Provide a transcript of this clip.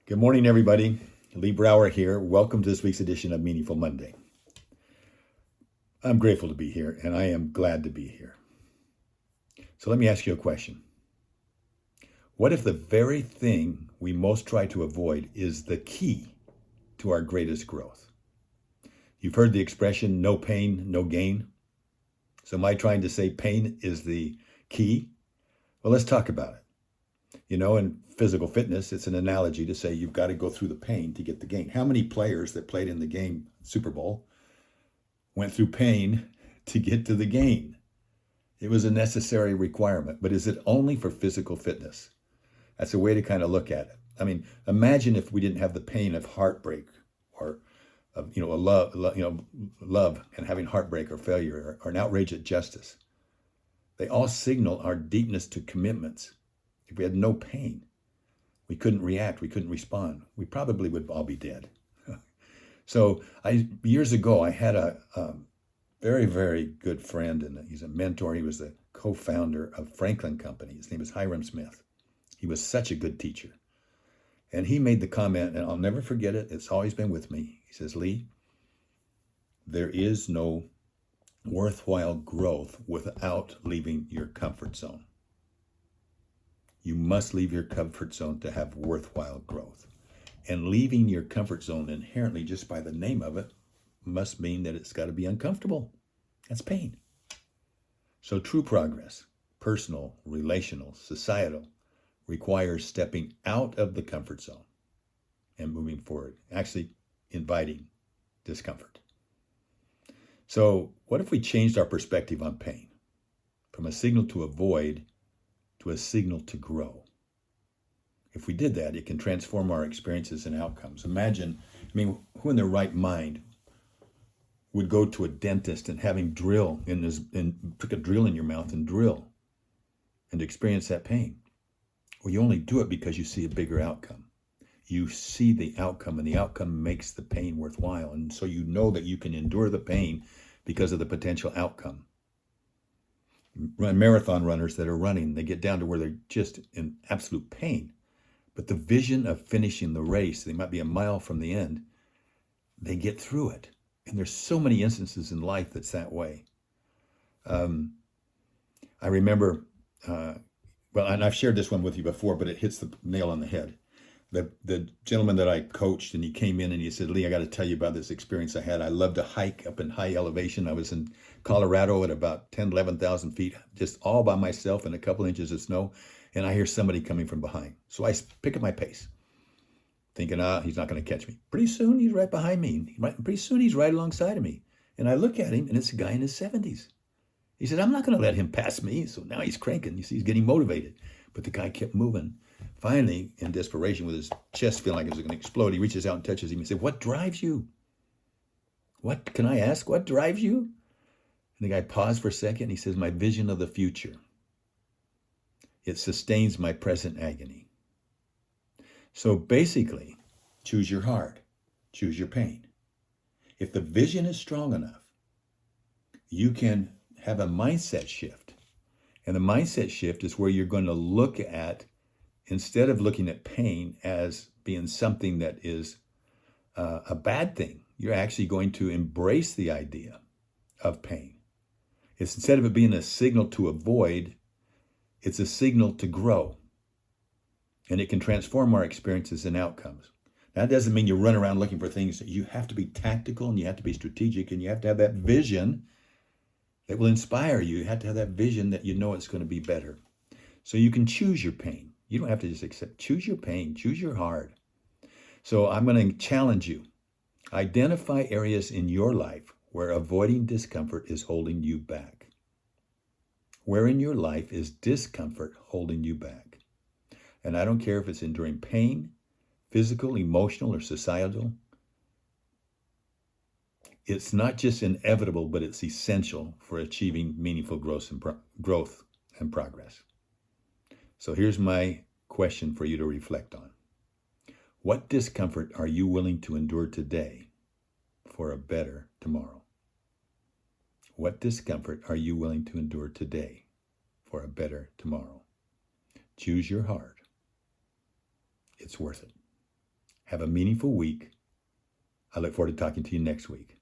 Good morning, everybody. Lee Brower here. Welcome to this week's edition of Meaningful Monday. I'm grateful to be here, and I am glad to be here. So let me ask you a question. What if the very thing we most try to avoid is the key to our greatest growth? You've heard the expression, no pain, no gain. So am I trying to say pain is the key? Well, let's talk about it. In physical fitness, it's an analogy to say you've got to go through the pain to get the gain. How many players that played in the game Super Bowl went through pain to get to the gain? It was a necessary requirement, but is it only for physical fitness? That's a way to kind of look at it. I mean, imagine if we didn't have the pain of heartbreak or of, love and having heartbreak or failure or an outrage at justice. They all signal our deepness to commitments. If we had no pain, we couldn't react, we couldn't respond. We probably would all be dead. So years ago, I had a very, very good friend, and he's a mentor. He was the co-founder of Franklin Company. His name is Hiram Smith. He was such a good teacher. And he made the comment, and I'll never forget it. It's always been with me. He says, Lee, there is no worthwhile growth without leaving your comfort zone. You must leave your comfort zone to have worthwhile growth. And leaving your comfort zone inherently, just by the name of it, must mean that it's got to be uncomfortable. That's pain. So true progress, personal, relational, societal, requires stepping out of the comfort zone and moving forward, actually inviting discomfort. So what if we changed our perspective on pain from a signal to avoid to a signal to grow? If we did that, it can transform our experiences and outcomes. Imagine, who in their right mind would go to a dentist and having drill and put a drill in your mouth and drill and experience that pain? Well, you only do it because you see a bigger outcome. You see the outcome, and the outcome makes the pain worthwhile. And so you know that you can endure the pain because of the potential outcome. Marathon runners that are running, they get down to where they're just in absolute pain. But the vision of finishing the race, they might be a mile from the end, they get through it. And there's so many instances in life that's that way. I remember, and I've shared this one with you before, but it hits the nail on the head. The gentleman that I coached, and he came in and he said, Lee, I got to tell you about this experience I had. I love to hike up in high elevation. I was in Colorado at about 10, 11,000 feet, just all by myself in a couple inches of snow. And I hear somebody coming from behind. So I pick up my pace, thinking, he's not going to catch me. Pretty soon, he's right behind me. Pretty soon, he's right alongside of me. And I look at him, and it's a guy in his 70s. He said, I'm not going to let him pass me. So now he's cranking. You see, he's getting motivated. But the guy kept moving. Finally, in desperation, with his chest feeling like it was going to explode, he reaches out and touches him and said, what drives you? What, can I ask, what drives you? And the guy paused for a second. He says, my vision of the future. It sustains my present agony. So basically, choose your heart, choose your pain. If the vision is strong enough, you can have a mindset shift. And the mindset shift is where you're going to look at, instead of looking at pain as being something that is a bad thing, you're actually going to embrace the idea of pain. It's, instead of it being a signal to avoid, it's a signal to grow. And it can transform our experiences and outcomes. That doesn't mean you run around looking for things. You have to be tactical, and you have to be strategic, and you have to have that vision that will inspire you. You have to have that vision that you know it's going to be better. So you can choose your pain. You don't have to just accept. Choose your pain. Choose your heart. So I'm going to challenge you. Identify areas in your life where avoiding discomfort is holding you back. Where in your life is discomfort holding you back? And I don't care if it's enduring pain, physical, emotional, or societal. It's not just inevitable, but it's essential for achieving meaningful growth and progress. So here's my question for you to reflect on. What discomfort are you willing to endure today for a better tomorrow? What discomfort are you willing to endure today for a better tomorrow? Choose your heart. It's worth it. Have a meaningful week. I look forward to talking to you next week.